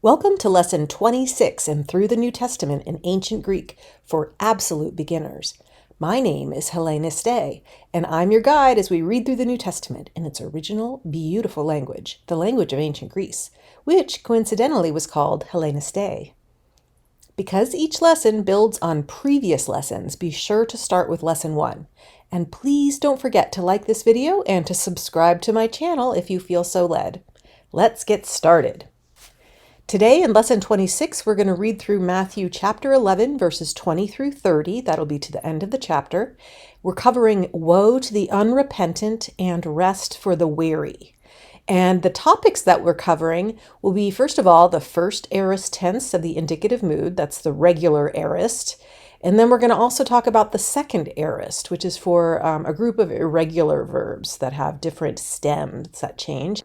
Welcome to Lesson 26 in Through the New Testament in Ancient Greek for absolute beginners. My name is Heiress, and I'm your guide as we read through the New Testament in its original, beautiful language, the language of ancient Greece, which coincidentally was called Heiress. Because each lesson builds on previous lessons, be sure to start with Lesson 1. And please don't forget to like this video and to subscribe to my channel if you feel so led. Let's get started. Today in Lesson 26, we're going to read through Matthew chapter 11, verses 20 through 30. That'll be to the end of the chapter. We're covering woe to the unrepentant and rest for the weary. And the topics that we're covering will be, first of all, the first aorist tense of the indicative mood. That's the regular aorist. And then we're going to also talk about the second aorist, which is for a group of irregular verbs that have different stems that change.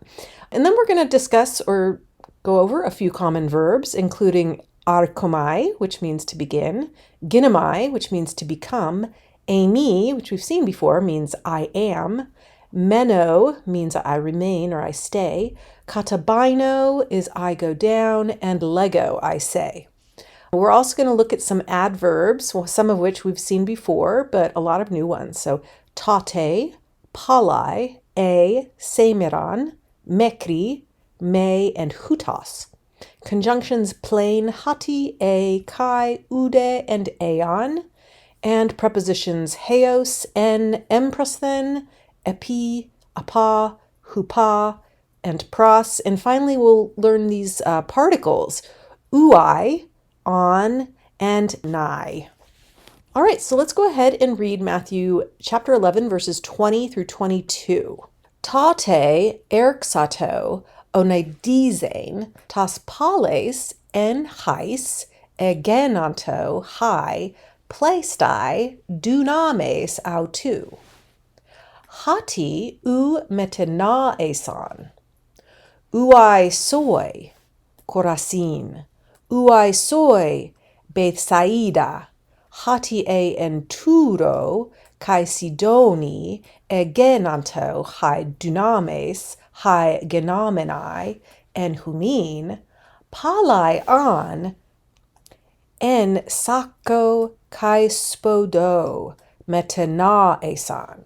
And then we're going to discuss or go over a few common verbs, including Áρχομαι, which means to begin, γίνομαι, which means to become, eἰμί, which we've seen before, means I am, μένω means I remain or I stay, καταβαίνω is I go down, and λέγω, I say. We're also going to look at some adverbs, some of which we've seen before, but a lot of new ones. So τότε, pάλαι, σήμερον, μέχρι, μένω, and οὕτος. Conjunctions πλήν, hati, kai, οὐδε, and aion. And prepositions Heiress, έμბροσθεν, epi, apá, hupá, and pros. And finally, we'll learn these particles, οὐαί, on, and nigh. All right, so let's go ahead and read Matthew chapter 11, verses 20 through 22. Τότε ἔρχομαι ονειδίζειν τας πάλες εν Heiress εγένοντο χαι πλήστη δύναμις αὐτοῦ. Hati ου μετενάεσαν. Οὐαί σοι κορασίν. Οὐαί σοι Bethsaida. Hati εν Τύρο kai Sidoni εγένοντο χαι δύναμις χαι γενόμεναι εν χουμήν, πάλαι on εν σάκκο kai σποδό μετενάεσαν.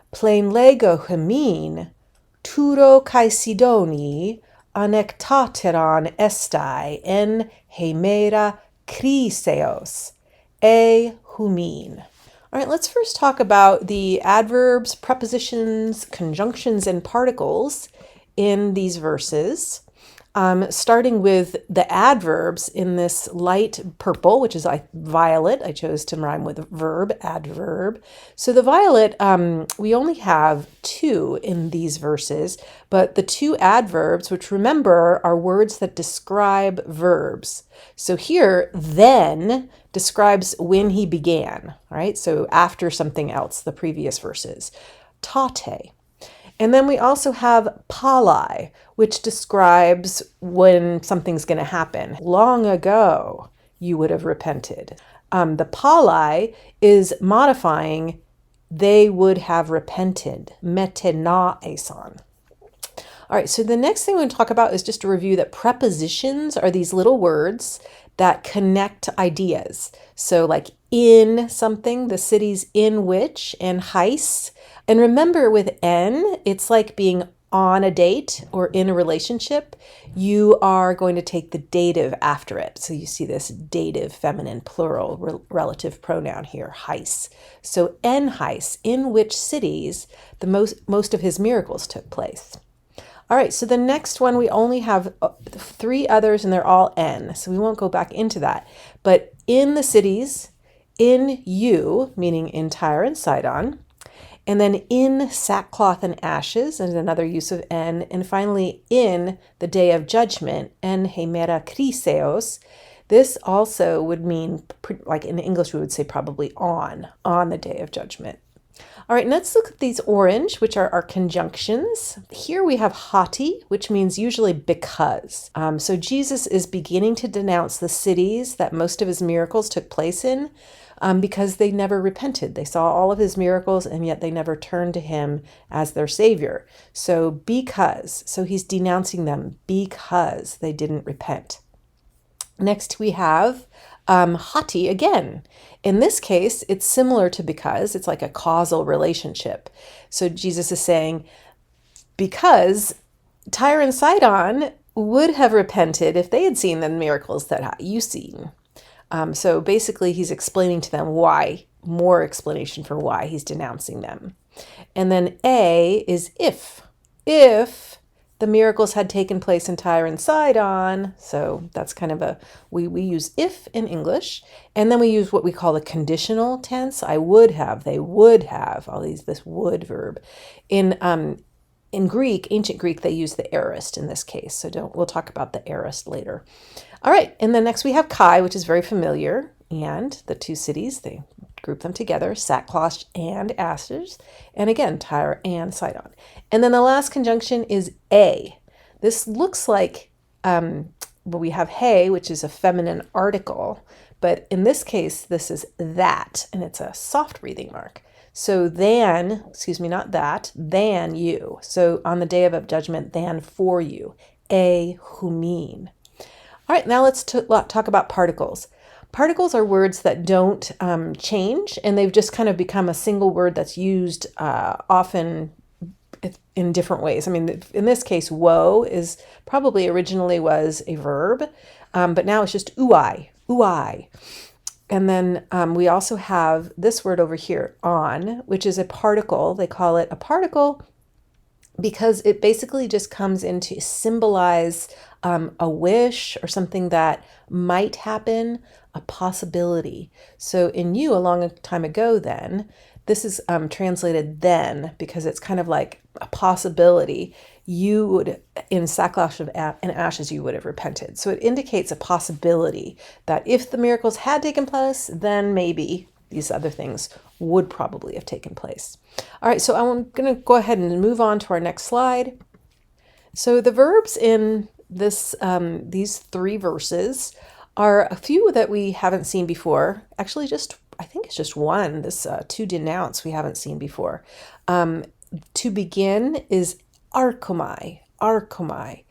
Πλην λέγω χουμήν, Τύρο kai Sidoni ανεκτάτερον εστί εν χειμέρα κρίσεως χουμήν. All right, let's first talk about the adverbs, prepositions, conjunctions, and particles in these verses. Starting with the adverbs in this light purple, which is violet. I chose to rhyme with verb, adverb. So the violet, we only have two in these verses, but the two adverbs, which remember are words that describe verbs. So here, then, describes when he began, right? So after something else, the previous verses. Τότε. And then we also have pάλαι, which describes when something's going to happen. Long ago, you would have repented. The pάλαι is modifying they would have repented. μετενάεσαν. All right, so the next thing we're going to talk about is just a review that prepositions are these little words that connect ideas. So like in something, the cities in which, and Heiress. And remember with en, it's like being on a date or in a relationship. You are going to take the dative after it. So you see this dative feminine plural relative pronoun here, Heiress. So en Heiress, in which cities the most of his miracles took place. All right, so the next one, we only have three others and they're all en, so we won't go back into that. But in the cities, in you, meaning in Tyre and Sidon, and then in sackcloth and ashes, and another use of en, and finally in the day of judgment, en χειμέρα κρίσεως. This also would mean, like in English we would say probably on the day of judgment. All right, let's look at these orange, which are our conjunctions. Here we have hoti, which means usually because. So Jesus is beginning to denounce the cities that most of his miracles took place in because they never repented. They saw all of his miracles and yet they never turned to him as their savior. So because, so he's denouncing them because they didn't repent. Next we have hoti again. In this case, it's similar to because. It's like a causal relationship. So Jesus is saying, because Tyre and Sidon would have repented if they had seen the miracles that you've seen. So basically, he's explaining to them why, more explanation for why he's denouncing them. And then A is if. If the miracles had taken place in Tyre and Sidon. So that's kind of a, we use if in English, and then we use what we call the conditional tense. I would have, they would have, all these, this would verb. In Greek, ancient Greek, they use the aorist in this case. So we'll talk about the aorist later. All right, and then next we have Kai, which is very familiar, and the two cities, they group them together, sackcloth and ashes, and again, Tyre and Sidon. And then the last conjunction is A. This looks like, well, we have he, which is a feminine article, but in this case, this is that, and it's a soft breathing mark. So than, excuse me, not that, than you. So on the day of judgment, than for you, a humin. All right, now let's talk about particles. Particles are words that don't change, and they've just kind of become a single word that's used often in different ways. I mean, in this case, woe is probably originally was a verb, but now it's just oŭaί, oŭaί. And then we also have this word over here, on, which is a particle. They call it a particle because it basically just comes in to symbolize a wish or something that might happen, a possibility. So in you, a long time ago then, this is translated then because it's kind of like a possibility. You would, in sackcloth and ashes, you would have repented. So it indicates a possibility that if the miracles had taken place, then maybe these other things would probably have taken place. All right, so I'm going to go ahead and move on to our next slide. So the verbs in this these three verses are a few that we haven't seen before. Actually, I think it's just one, this to denounce we haven't seen before. To begin is ÁRCHIMAI, ÁRCHIMAI.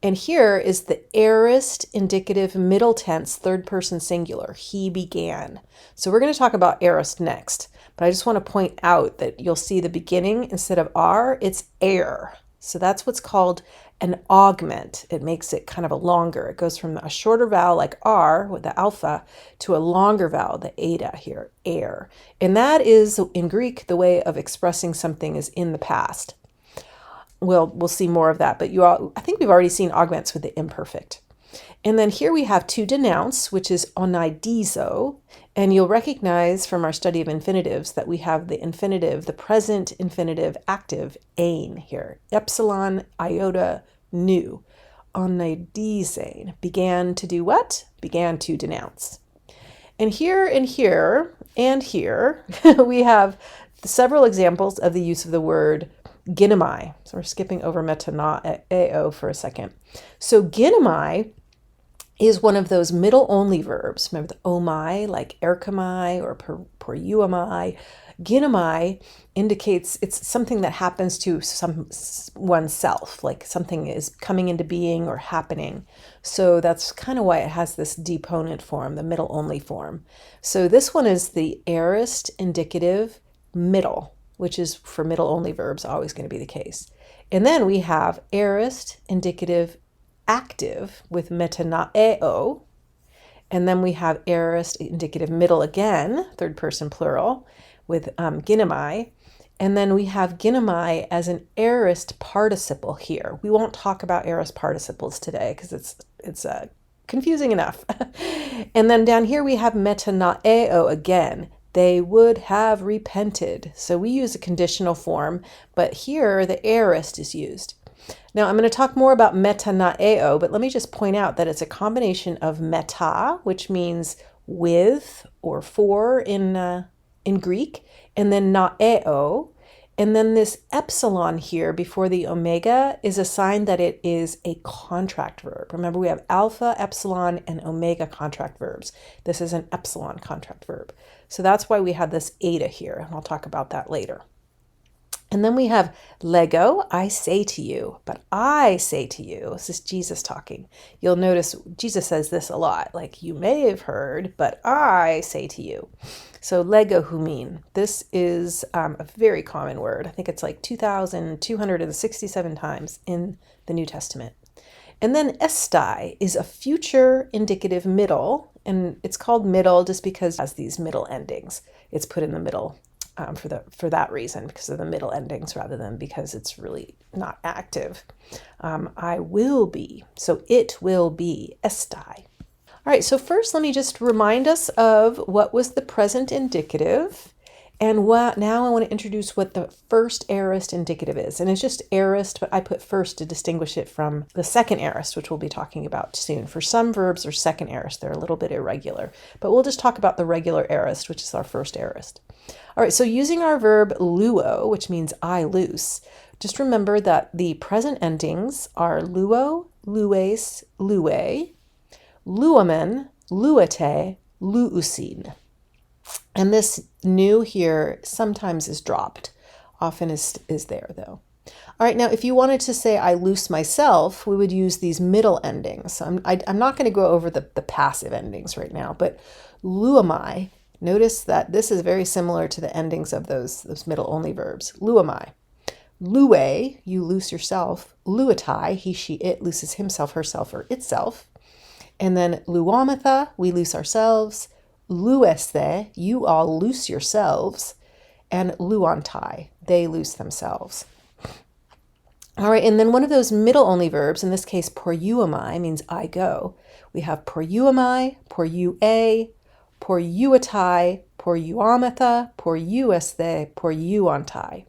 And here is the aorist indicative middle tense, third person singular, he began. So we're going to talk about aorist next, but I just want to point out that you'll see the beginning instead of R, it's air. So that's what's called an augment. It makes it kind of a longer. It goes from a shorter vowel like R with the alpha to a longer vowel, the eta here, air. And that is in Greek, the way of expressing something is in the past. We'll see more of that, but I think we've already seen augments with the imperfect. And then here we have to denounce, which is onaidizo, and you'll recognize from our study of infinitives that we have the infinitive, the present infinitive active, ein here, epsilon, iota, nu, onaidizein, began to do what? Began to denounce. And here and here and here, we have several examples of the use of the word γίνομαι. So we're skipping over μετανάω for a second. So γίνομαι is one of those middle only verbs. Remember the omai, like әрχομαι or προχωρούμε. Γίνομαι indicates it's something that happens to oneself, like something is coming into being or happening. So that's kind of why it has this deponent form, the middle only form. So this one is the aorist indicative middle, which is for middle only verbs always going to be the case. And then we have aorist indicative active with μετανάω, and then we have aorist indicative middle again, third person plural, with γίνομαι, and then we have γίνομαι as an aorist participle here. We won't talk about aorist participles today because it's confusing enough. And then down here we have μετανάω again. They would have repented. So we use a conditional form, but here the aorist is used. Now I'm going to talk more about μετανάω, but let me just point out that it's a combination of meta, which means with or for in Greek, and then naeo. And then this epsilon here before the omega is a sign that it is a contract verb. Remember, we have alpha, epsilon, and omega contract verbs. This is an epsilon contract verb. So that's why we have this eta here, and I'll talk about that later. And then we have leggo, I say to you, but I say to you. This is Jesus talking. You'll notice Jesus says this a lot, like you may have heard, but I say to you. So leggo humin, this is a very common word. I think it's like 2,267 times in the New Testament. And then estai is a future indicative middle, and it's called middle just because it has these middle endings. It's put in the middle for that reason, because of the middle endings rather than because it's really not active. I will be, so it will be, estai. All right, so first let me just remind us of what was the present indicative, and now I want to introduce what the first aorist indicative is. And it's just aorist, but I put first to distinguish it from the second aorist, which we'll be talking about soon. For some verbs, they're second aorist. They're a little bit irregular, but we'll just talk about the regular aorist, which is our first aorist. All right, so using our verb luo, which means I loose, just remember that the present endings are luo, lues, luē, luomen, luete, luusin. And this new here sometimes is dropped, often is there though. All right, now if you wanted to say I loose myself, we would use these middle endings. So I'm not going to go over the passive endings right now, but luamai, notice that this is very similar to the endings of those middle only verbs. Luamai. Luē, you loose yourself. Luatai, he, she, it looses himself, herself, or itself. And then luometha, we loose ourselves. Lueste, you all loose yourselves. And luantai, they loose themselves. All right, and then one of those middle only verbs, in this case, poruamai, means I go. We have poruamai, poruē, poruatai, poruametha, porueste, poruantai.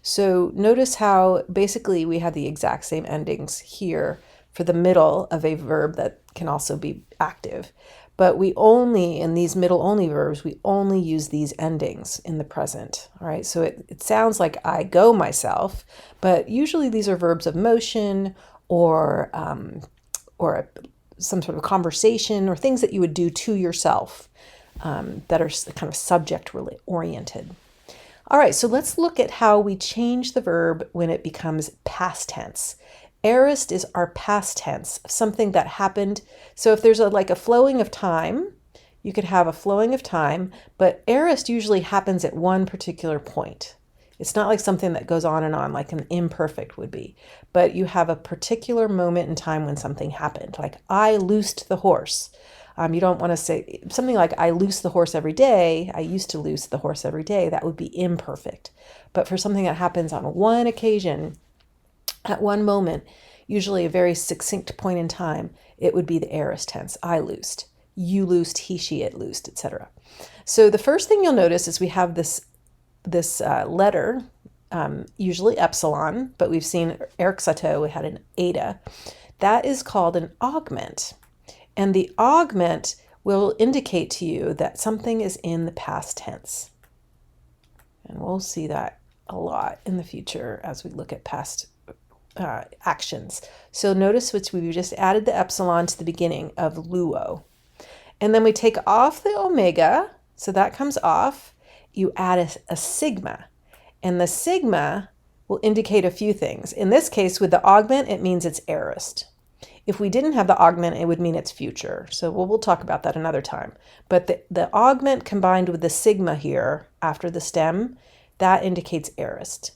So notice how basically we have the exact same endings here for the middle of a verb that can also be active. But we only, in these middle only verbs, we only use these endings in the present. All right, so it sounds like I go myself, but usually these are verbs of motion or some sort of conversation or things that you would do to yourself that are kind of subject oriented. All right, so let's look at how we change the verb when it becomes past tense. Aorist is our past tense, something that happened. So if there's like a flowing of time, you could have a flowing of time, but aorist usually happens at one particular point. It's not like something that goes on and on like an imperfect would be, but you have a particular moment in time when something happened, like I loosed the horse. You don't want to say something like I loose the horse every day. I used to loose the horse every day. That would be imperfect. But for something that happens on one occasion, at one moment, usually a very succinct point in time, it would be the aorist tense. I loosed, you loosed, he, she, it loosed, etc. So the first thing you'll notice is we have this letter, usually epsilon, but we've seen erxato, we had an eta. That is called an augment. And the augment will indicate to you that something is in the past tense. And we'll see that a lot in the future as we look at past actions. So notice which we just added the epsilon to the beginning of luo. And then we take off the omega, so that comes off. You add a sigma. And the sigma will indicate a few things. In this case, with the augment, it means it's aorist. If we didn't have the augment, it would mean it's future. So we'll talk about that another time. But the augment combined with the sigma here after the stem, that indicates aorist.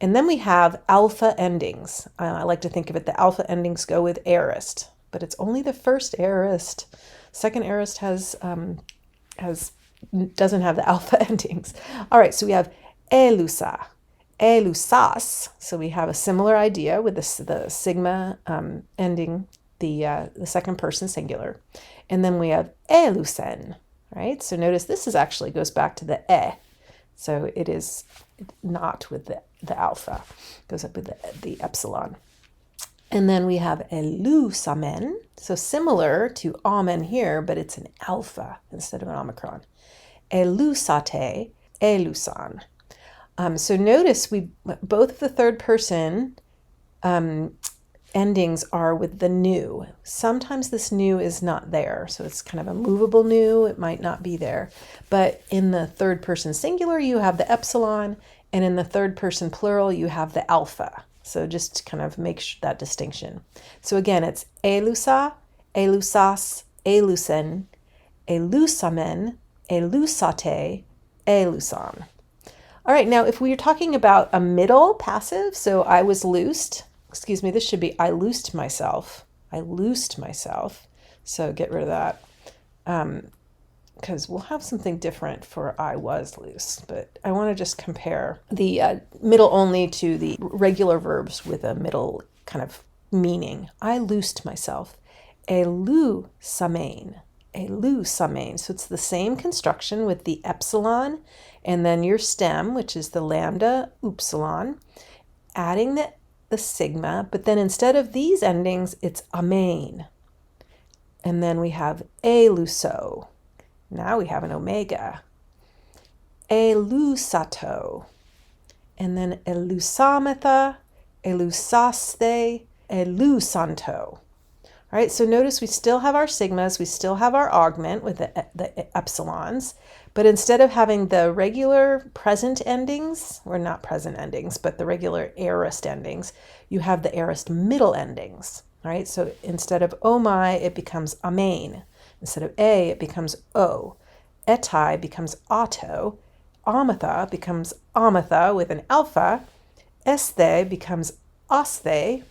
And then we have alpha endings. I like to think of it, the alpha endings go with aorist, but it's only the first aorist. Second aorist doesn't have the alpha endings. All right, so we have elusa, elusas. So we have a similar idea with the sigma ending the second person singular. And then we have elusen, right? So notice this actually goes back to the e. So it is not with the alpha, it goes up with the epsilon. And then we have elusamen, so similar to amen here, but it's an alpha instead of an omicron. Elusate, ἔλουσαν. So notice both of the third person endings are with the nu. Sometimes this nu is not there, so it's kind of a movable nu. It might not be there. But in the third person singular, you have the epsilon, and in the third person plural, you have the alpha. So just kind of make that distinction. So again, it's ἔλουσα, ἔλουσας, ἔλουσεν, ἔλουσαμεν, ἔλουσατε, ἔλουσαν. All right, now if we are talking about a middle passive, so I was loosed, excuse me, this should be I loosed myself. I loosed myself. So get rid of that. Because we'll have something different for I was loose, but I want to just compare the middle only to the regular verbs with a middle kind of meaning. I loosed myself. Ἐλούσαμεν. Ἐλούσαμεν. So it's the same construction with the epsilon and then your stem, which is the lambda upsilon, adding the sigma, but then instead of these endings, it's amen. And then we have ἐλούσω. Now we have an omega. Ἐλούσατο. And then ἐλούσάμεθα, ἐλούσασθε, ἐλούσαντο. All right, so notice we still have our sigmas, we still have our augment with the epsilons, but instead of having the regular present endings, or not present endings, but the regular aorist endings, you have the aorist middle endings. All right, so instead of oh my, it becomes amen. Instead of a, it becomes o. Etai becomes auto. Amatha becomes amatha with an alpha. Esthe becomes asthe.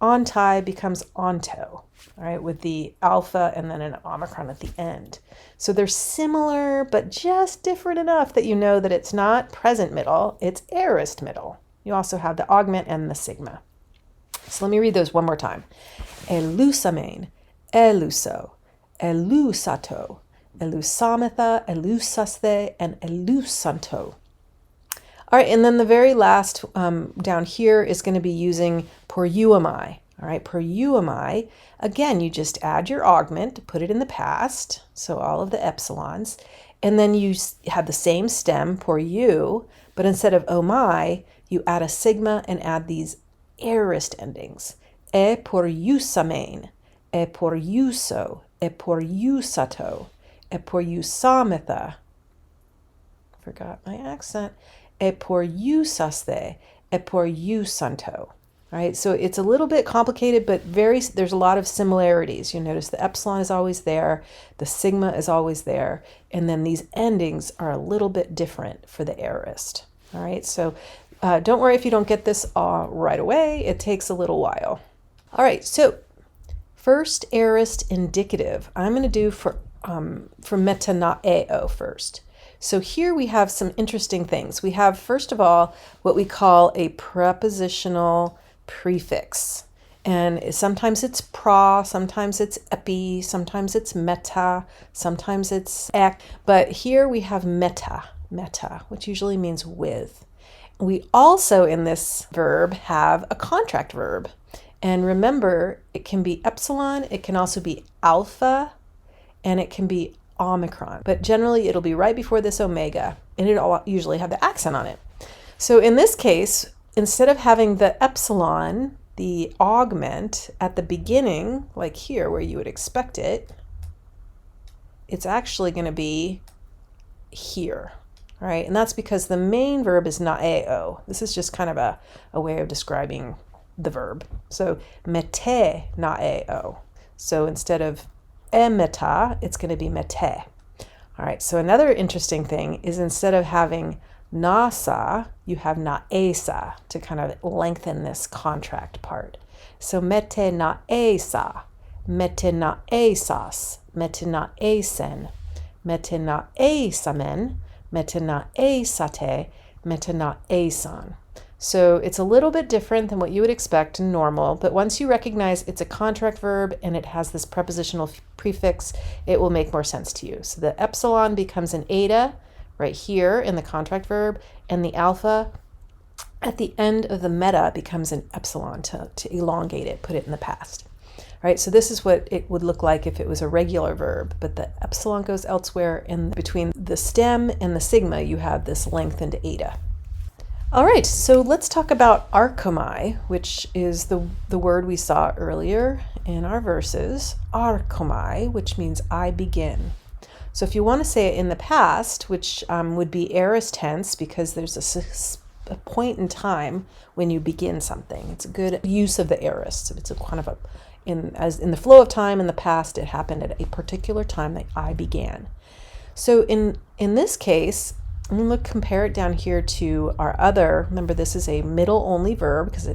Ontai becomes onto, all right, with the alpha and then an omicron at the end. So they're similar, but just different enough that you know that it's not present middle, it's aorist middle. You also have the augment and the sigma. So let me read those one more time. Ἐλούσαμεν, ἔλουσω, ἐλούσατο, ἐλούσάμεθα, ἐλούσασθε, and ἐλούσαντο. All right, and then the very last down here is going to be using πορεύομαι. All right, πορεύομαι. Again, you just add your augment, put it in the past, so all of the epsilons, and then you have the same stem, πορεύ, but instead of oh my, you add a sigma and add these aorist endings. Πορεύσαμεν, πορεύσω, πορεύσατο, πορεύσάμεθα. Forgot my accent. Πορεύσασθε, πορεύσαντο. All right, so it's a little bit complicated, but there's a lot of similarities. You notice the epsilon is always there, the sigma is always there, and then these endings are a little bit different for the aorist. All right, so don't worry if you don't get this right away. It takes a little while. All right, so first aorist indicative, I'm going to do for μεταναέω first. So here we have some interesting things. We have, first of all, what we call a prepositional prefix. And sometimes it's pra, sometimes it's epi, sometimes it's meta, sometimes it's ek. But here we have meta, which usually means with. We also, in this verb, have a contract verb. And remember, it can be epsilon, it can also be alpha, and it can be omicron, but generally it'll be right before this omega, and it'll usually have the accent on it. So in this case, instead of having the epsilon, the augment at the beginning, like here where you would expect it, it's actually going to be here, right? And that's because the main verb is naeo. This is just kind of a way of describing the verb. So μετεναέω. So instead of emeta, it's going to be mete. All right, so another interesting thing is instead of having nasa, you have naesa to kind of lengthen this contract part. So metenaesa, metenaesas, metenaesen, metenaesamen, metenaesate, metenaesan. So it's a little bit different than what you would expect in normal, but once you recognize it's a contract verb and it has this prepositional prefix, it will make more sense to you. So the epsilon becomes an eta right here in the contract verb, and the alpha at the end of the meta becomes an epsilon to elongate it, put it in the past. right? So this is what it would look like if it was a regular verb, but the epsilon goes elsewhere, and between the stem and the sigma, you have this lengthened eta. All right, so let's talk about ӓρχομαι, which is the word we saw earlier in our verses. άρχομαι, which means I begin. So if you want to say it in the past, which would be aorist tense, because there's a point in time when you begin something. It's a good use of the aorist. It's a kind of as in the flow of time in the past, it happened at a particular time that I began. So in this case, I'm going to compare it down here to our other. Remember, this is a middle only verb because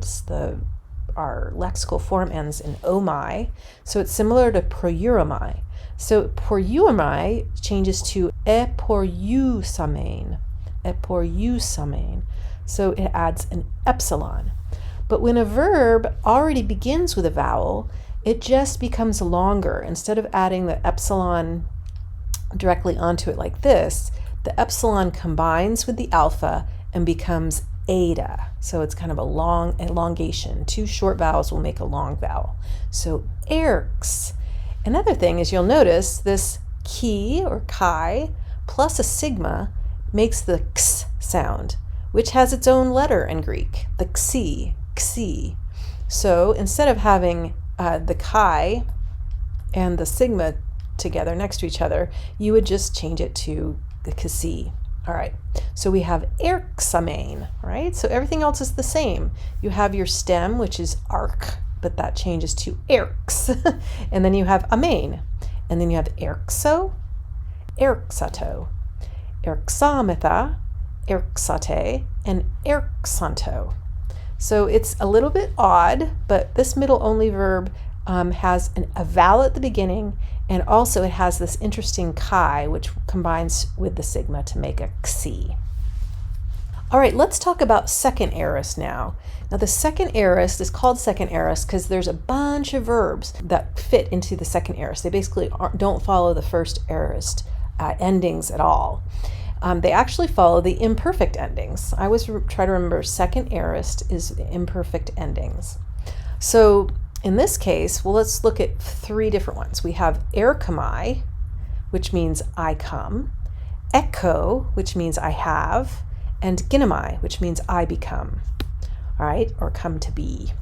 our lexical form ends in omai. So it's similar to prouromai. So prouromai changes to ἐπορεύσαμεν. ἐπορεύσαμεν. So it adds an epsilon. But when a verb already begins with a vowel, it just becomes longer. Instead of adding the epsilon directly onto it like this, the epsilon combines with the alpha and becomes eta. So it's kind of a long elongation. Two short vowels will make a long vowel. So erks. Another thing is you'll notice this ki or chi plus a sigma makes the x sound, which has its own letter in Greek, the xi, xi. So instead of having the chi and the sigma together next to each other, you would just change it to the kasi. All right, so we have Äρχομαι, right? So everything else is the same. You have your stem, which is arch, but that changes to erks. And then you have amen. And then you have erxo, erxato, erxametha, erxate, and erxanto. So it's a little bit odd, but this middle only verb has a vowel at the beginning, and also it has this interesting chi, which combines with the sigma to make a xi. All right, let's talk about second aorist now. Now the second aorist is called second aorist because there's a bunch of verbs that fit into the second aorist. They basically don't follow the first aorist endings at all. They actually follow the imperfect endings. I always try to remember second aorist is imperfect endings. So in this case, well, let's look at three different ones. We have ἔρχομαι, which means I come, ἔχω, which means I have, and γίνομαι, which means I become, all right, or come to be.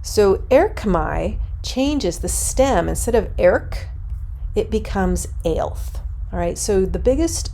So ἔρχομαι changes the stem. Instead of erk, it becomes eilth. All right, so the biggest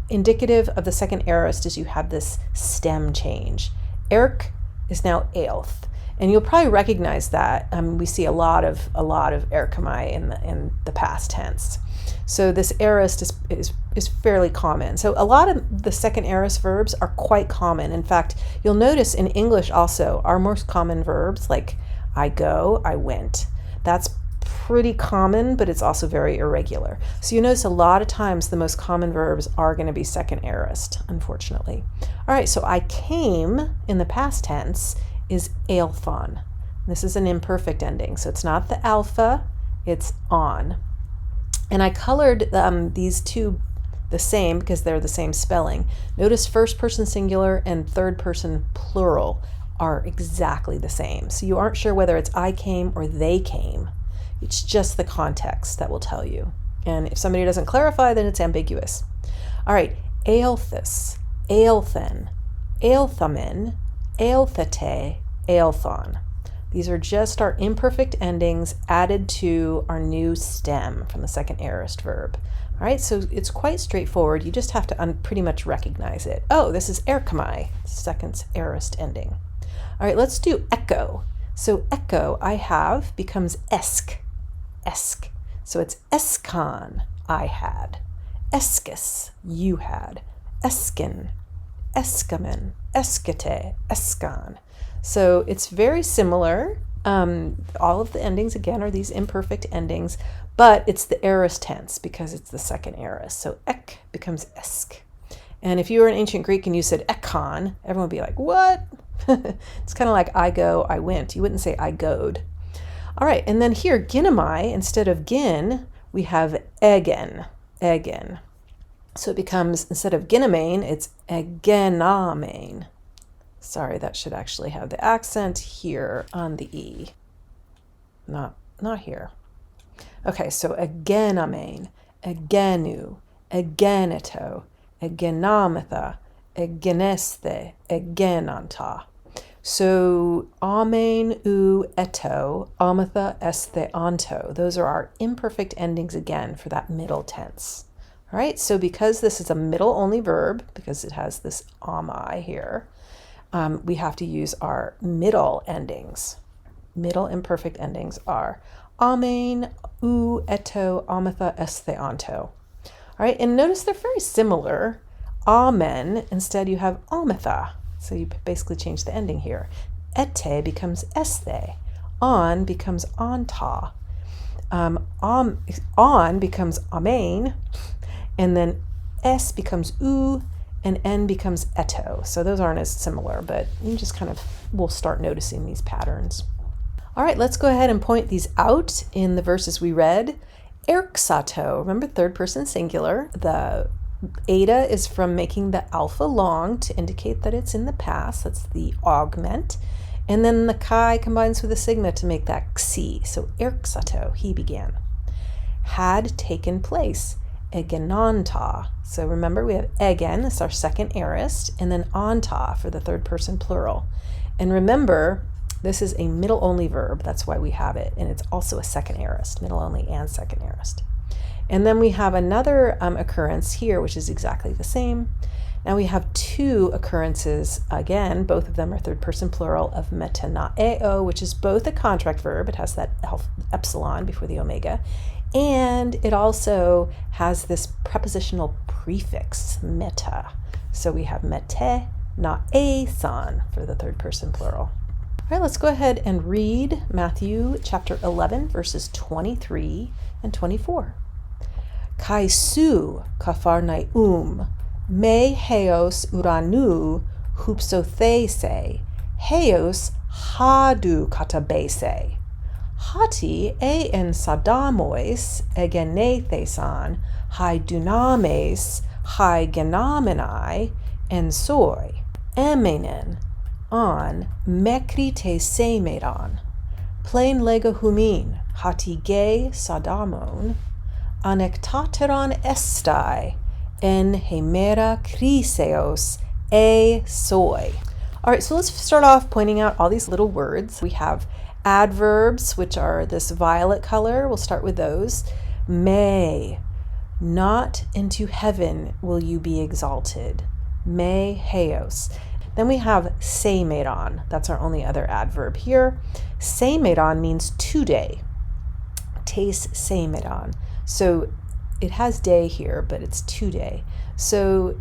indicative of the second aorist is you have this stem change. Erk is now eilth. And you'll probably recognize that. We see a lot of ἔρχομαι in the past tense. So this aorist is fairly common. So a lot of the second aorist verbs are quite common. In fact, you'll notice in English also our most common verbs like I go, I went. That's pretty common, but it's also very irregular. So you notice a lot of times the most common verbs are going to be second aorist, unfortunately. All right, so I came in the past tense is eilthon. This is an imperfect ending, so it's not the alpha, it's on. And I colored these two the same because they're the same spelling. Notice first person singular and third person plural are exactly the same. So you aren't sure whether it's I came or they came. It's just the context that will tell you. And if somebody doesn't clarify, then it's ambiguous. All right, eilthus, eilthen, eilthamen, eilthate, eilthon. These are just our imperfect endings added to our new stem from the second aorist verb. All right, so it's quite straightforward. You just have to pretty much recognize it. Oh, this is ἔρχομαι, second aorist ending. All right, let's do echo. So echo, I have, becomes esk, esk. So it's eskon, I had. Eskis, you had. Eskin, eskamen, eskate, eskan. So it's very similar. All of the endings, again, are these imperfect endings, but it's the aorist tense because it's the second aorist. So ek becomes esk. And if you were in ancient Greek and you said ekon, everyone would be like, what? It's kind of like I go, I went. You wouldn't say I goed. All right, and then here, γίνομαι, instead of gin, we have egen, egen. So it becomes, instead of γίνομεν, it's egenamen. Sorry, that should actually have the accent here on the E. Not not here. Okay, so agenamein, agenu, ageneto, agenamatha, agenesthe, agenanta. So amen, eto, amatha, esthe, anto. Those are our imperfect endings again for that middle tense. All right, so because this is a middle only verb, because it has this amai here, we have to use our middle endings. Middle imperfect endings are amen, eto, amatha, esthe, anto. All right, and notice they're very similar. Amen, instead you have amatha. So you basically change the ending here. Ete becomes esthe. On becomes anta. On becomes amen. And then S becomes u, and N becomes eto. So those aren't as similar, but you just kind of will start noticing these patterns. All right, let's go ahead and point these out in the verses we read. Erksato, remember third person singular. The eta is from making the alpha long to indicate that it's in the past. That's the augment. And then the chi combines with the sigma to make that xi. So erksato, he began. Had taken place. Egenanta. So remember we have egen, that's our second aorist, and then anta for the third person plural. And remember, this is a middle only verb. That's why we have it. And it's also a second aorist, middle only and second aorist. And then we have another occurrence here, which is exactly the same. Now we have two occurrences, again, both of them are third person plural, of metanaeo, which is both a contract verb. It has that epsilon before the omega. And it also has this prepositional prefix, meta. So we have mete, naesan for the third person plural. All right, let's go ahead and read Matthew chapter 11, verses 23 and 24. Kai su Capharnaum, me heos uranu hupsothese, heos hadu katabese. Hati en sadamois egenethesan, hi dunames, hi genamenai, en soi, emenen, on mekri te semeiron, plên λέγω humin, hati ge sadamon, anektateron estai, en hemera kriseos soi. All right, so let's start off pointing out all these little words. We have adverbs, which are this violet color. We'll start with those. May, not into heaven will you be exalted. Me heos. Then we have semeiron. That's our only other adverb here. Semeiron means today. Tes semeiron. So it has day here, but it's today. So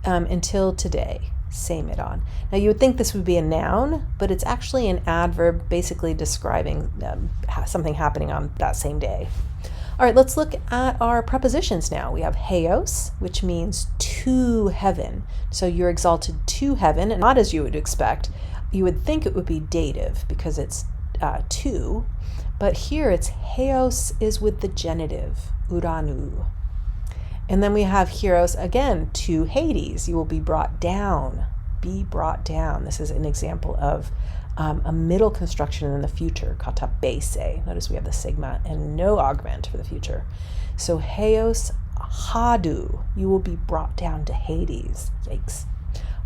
until today. Semeiron. Now you would think this would be a noun, but it's actually an adverb basically describing something happening on that same day. All right, let's look at our prepositions now. We have heos, which means to heaven. So you're exalted to heaven, and not as you would expect. You would think it would be dative because it's to, but here it's heos is with the genitive, uranu. And then we have hieros, again, to Hades. You will be brought down. Be brought down. This is an example of a middle construction in the future, katabese. Notice we have the sigma and no augment for the future. So heos hadu. You will be brought down to Hades. Yikes.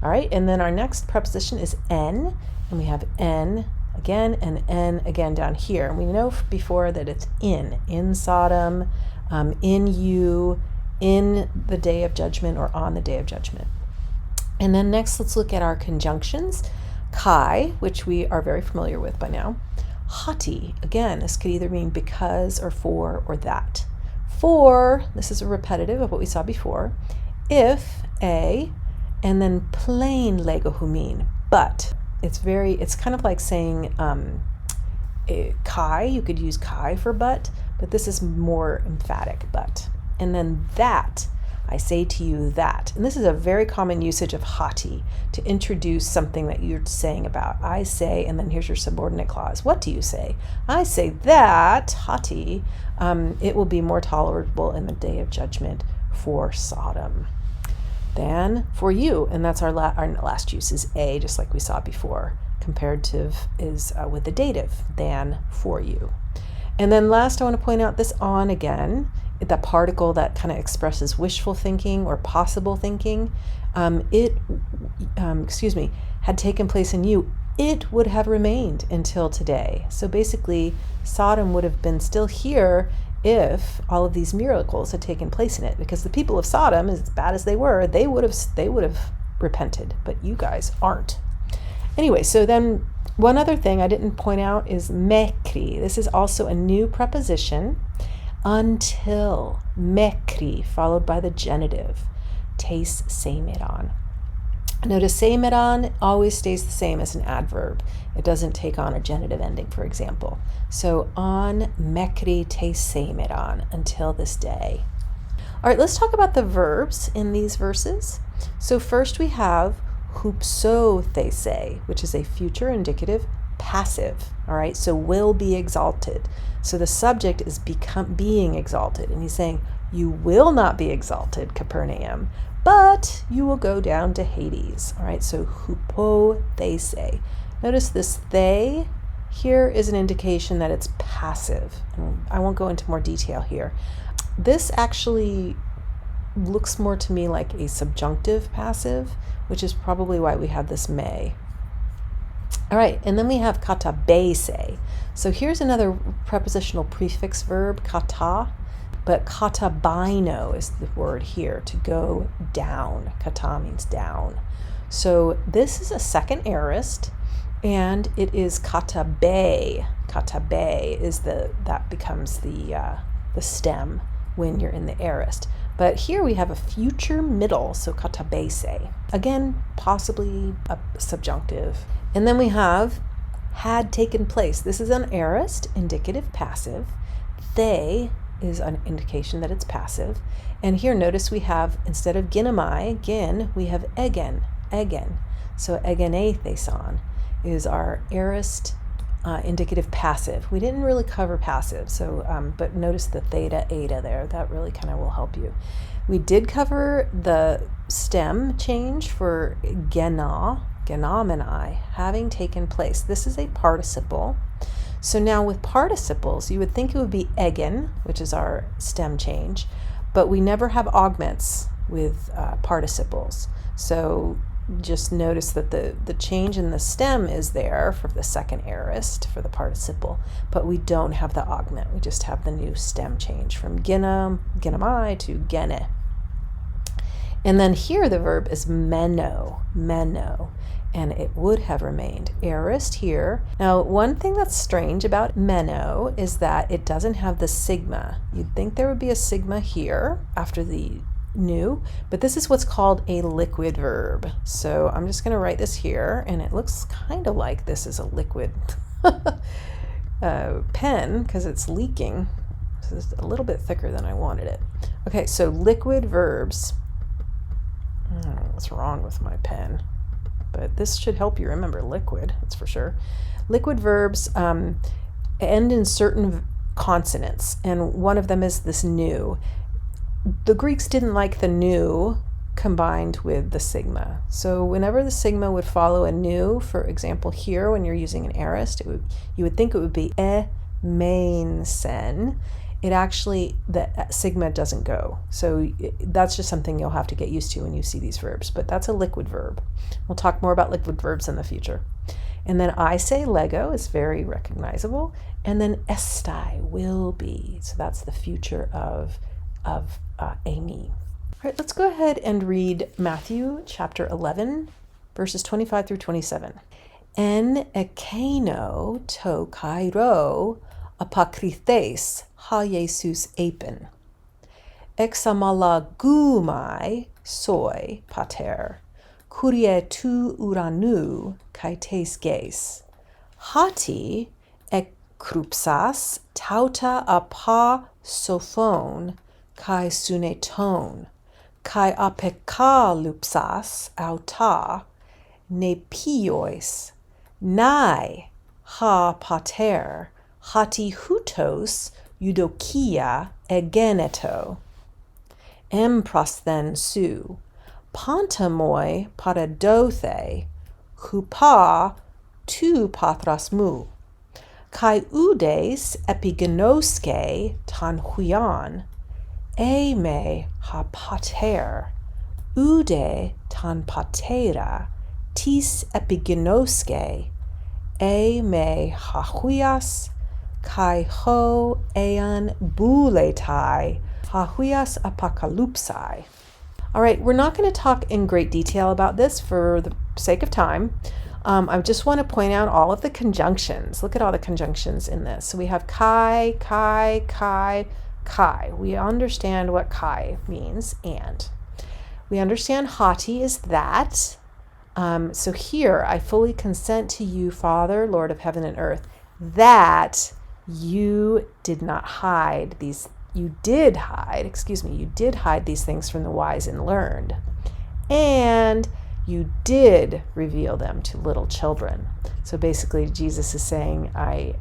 All right, and then our next preposition is en. And we have en again and en again down here. And we know before that it's in Sodom, in you, in the day of judgment or on the day of judgment. And then next, let's look at our conjunctions. Kai, which we are very familiar with by now. Hati, again, this could either mean because or for or that. For, this is a repetitive of what we saw before. If, a, and then plên λέγω humin, but. It's kind of like saying kai, you could use kai for but this is more emphatic, but. And then that, I say to you that. And this is a very common usage of hati to introduce something that you're saying about. I say, and then here's your subordinate clause. What do you say? I say that, hati, it will be more tolerable in the day of judgment for Sodom than for you. And that's our last use is a, just like we saw before. Comparative is with the dative, than for you. And then last, I want to point out this on again, the particle that kind of expresses wishful thinking or possible thinking. Had taken place in you, it would have remained until today. So basically, Sodom would have been still here if all of these miracles had taken place in it, because the people of Sodom, as bad as they were, they would have repented, but you guys aren't. Anyway, so then one other thing I didn't point out is μέχρι. This is also a new preposition. Until, μέχρι, followed by the genitive. Tes σήμερον. Notice σήμερον always stays the same as an adverb. It doesn't take on a genitive ending, for example. So on μέχρι tes σήμερον, until this day. All right, let's talk about the verbs in these verses. So first we have οὕτος these, which is a future indicative passive. All right, so will be exalted. So the subject is being exalted, and he's saying, you will not be exalted, Capernaum, but you will go down to Hades. All right, so οὐπό these. Notice this they here is an indication that it's passive. And I won't go into more detail here. This actually looks more to me like a subjunctive passive, which is probably why we have this may. All right, and then we have καταβαίνω. So here's another prepositional prefix verb, kata, but καταβαίνω is the word here, to go down. Kata means down. So this is a second aorist, and it is καταβαίνω. Καταβαίνω is that becomes the stem when you're in the aorist. But here we have a future middle, so καταβαίνω. Again, possibly a subjunctive. And then we have had taken place. This is an aorist, indicative passive. They is an indication that it's passive. And here notice we have, instead of γίνομαι, gin, we have egen. So egenetheson is our aorist indicative passive. We didn't really cover passive, so but notice the theta, eta there. That really kind of will help you. We did cover the stem change for genomenai, having taken place. This is a participle. So now with participles, you would think it would be egen, which is our stem change, but we never have augments with participles. So just notice that the change in the stem is there for the second aorist, for the participle, but we don't have the augment. We just have the new stem change from γίνομαι to gene. And then here the verb is μένω, and it would have remained aorist here. Now, one thing that's strange about μένω is that it doesn't have the sigma. You'd think there would be a sigma here after the new, but this is what's called a liquid verb. So I'm just going to write this here, and it looks kind of like this is a liquid pen because it's leaking. So it's a little bit thicker than I wanted it. Okay, so liquid verbs. What's wrong with my pen? But this should help you remember liquid, that's for sure. Liquid verbs end in certain consonants, and one of them is this new. The Greeks didn't like the new combined with the sigma. So whenever the sigma would follow a new, for example here when you're using an aorist, you would think it would be μένσεν. It actually, the sigma doesn't go. So that's just something you'll have to get used to when you see these verbs. But that's a liquid verb. We'll talk more about liquid verbs in the future. And then I say lego is very recognizable. And then estai, will be. So that's the future of eἰμί. All right, let's go ahead and read Matthew chapter 11, verses 25 through 27. En ekeno to kairo apokrithes ha Jesus epen. Examalagumai soi pater, kurie tu uranu kai tes ges. Hati ekrupsas tauta apa sophon kai suneton, kai apekalupsas auta nepiois, nai ha pater, hati oւυτος eudokia egeneto. Έμπροσθεν σου, pantamoi paradothe, hupa tu patras mu. Kai udes epigenoske tan huion, eime ha pater, ude tan patera, tis epigenoske, eime ha huias, kai ho ean bouletai, ha huias apocalypsai. All right, we're not going to talk in great detail about this for the sake of time. I just want to point out all of the conjunctions. Look at all the conjunctions in this. So we have kai, kai, kai, kai. We understand what kai means, and. We understand hati is that. So here, I fully consent to you, Father, Lord of heaven and earth, that you did not hide these. You did hide these things from the wise and learned, and you did reveal them to little children. So basically, Jesus is saying, I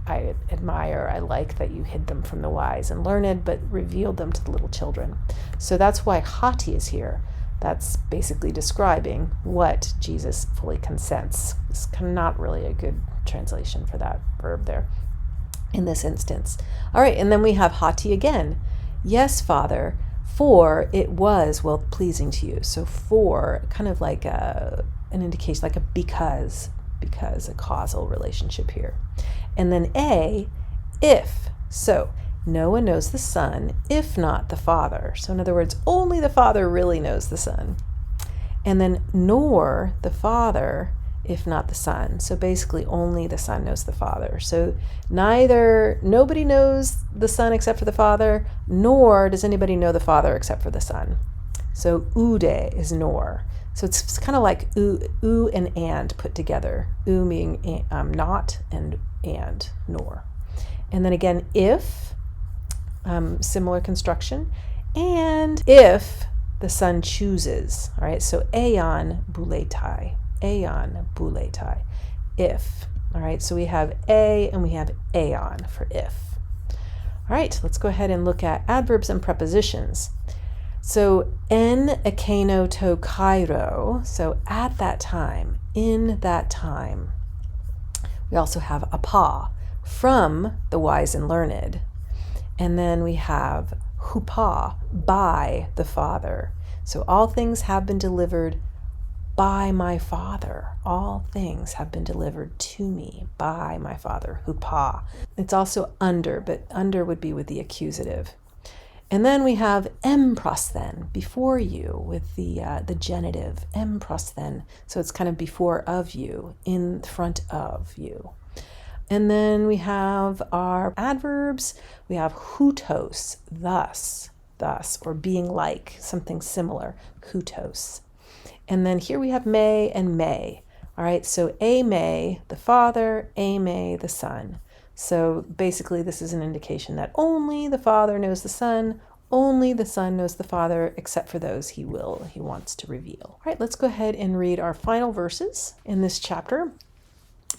admire, I like that you hid them from the wise and learned, but revealed them to the little children. So that's why hati is here. That's basically describing what Jesus fully consents. It's not really a good translation for that verb there in this instance. All right, and then we have hati again. Yes, Father, for it was well pleasing to you. So for, kind of like an indication, like a because, a causal relationship here. And then if. So no one knows the Son, if not the Father. So in other words, only the Father really knows the Son. And then nor the Father, if not the Son. So basically only the Son knows the Father. So nobody knows the Son except for the Father, nor does anybody know the Father except for the Son. So ude is nor. So it's kind of like oo and put together. Oo meaning not, and nor. And then again, if, similar construction, and if the Son chooses. All right, so aeon bouletai, if. All right, so we have a and we have aeon for if. All right, let's go ahead and look at adverbs and prepositions. So en ekeno to kairo, so at that time, in that time. We also have apa, from the wise and learned. And then we have hupa, by the Father. So all things have been delivered by my Father. All things have been delivered to me by my Father, hupa. It's also under, but under would be with the accusative. And then we have έμβροσθεν, before you, with the genitive, έμβροσθεν. So it's kind of before of you, in front of you. And then we have our adverbs. We have οὕτος, thus, or being like, something similar, οὕτος. And then here we have may and may. All right, so eime, the Father, eime, the Son. So basically this is an indication that only the Father knows the Son, only the Son knows the Father, except for those he wants to reveal. All right, let's go ahead and read our final verses in this chapter.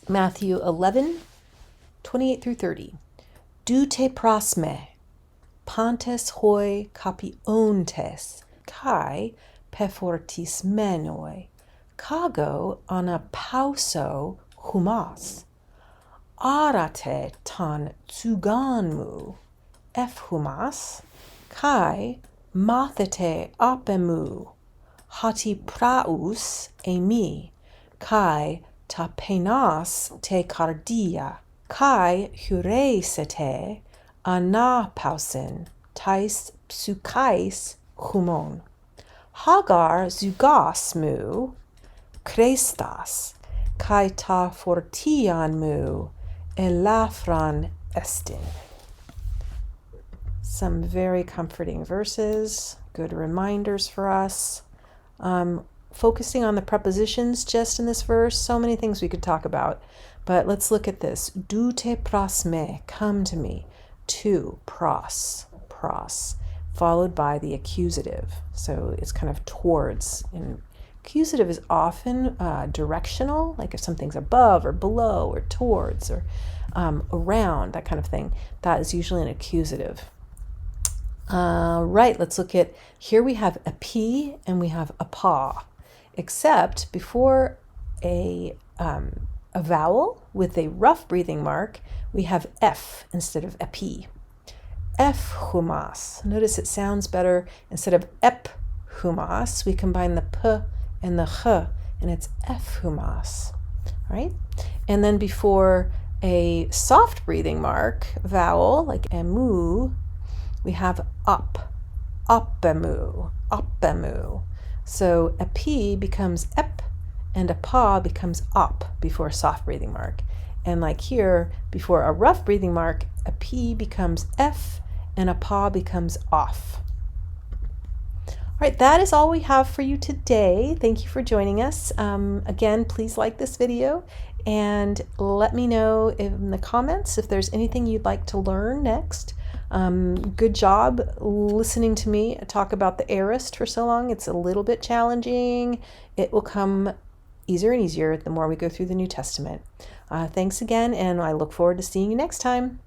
Matthew 11:28 through 30. Doute prosme, pantes hoi kapiontes, kai pefortis menoi, kago anapauso humas. Arate tan tsuganmu, efhumas, kai mathete apemu, hati praus eimi, kai ta penas te cardia, kai huresete anapausin, tais psukais humon. Hagar zugasmu, krestas, kai ta fortianmu, elafran estin. Some very comforting verses, good reminders for us. Focusing on the prepositions just in this verse, so many things we could talk about. But let's look at this. Doute prosme, come to me. To, pros, followed by the accusative. So it's kind of towards. And accusative is often directional, like if something's above or below or towards or around, that kind of thing. That is usually an accusative. Right, let's look at, here we have a P and we have a pa, except before a a vowel with a rough breathing mark, we have F instead of epi. Εύχομας. Notice it sounds better. Instead of έψχομας, we combine the p and the ch, and it's εύχομας. Right? And then before a soft breathing mark vowel, like emu, we have up. Opemu. Opemu. So a p becomes ep, and a pa becomes op before a soft breathing mark. And like here, before a rough breathing mark, a p becomes f, and a pa becomes off. All right, that is all we have for you today. Thank you for joining us. Again, please like this video and let me know in the comments if there's anything you'd like to learn next. Good job listening to me talk about the aorist for so long. It's a little bit challenging. It will come easier and easier the more we go through the New Testament. Thanks again, and I look forward to seeing you next time.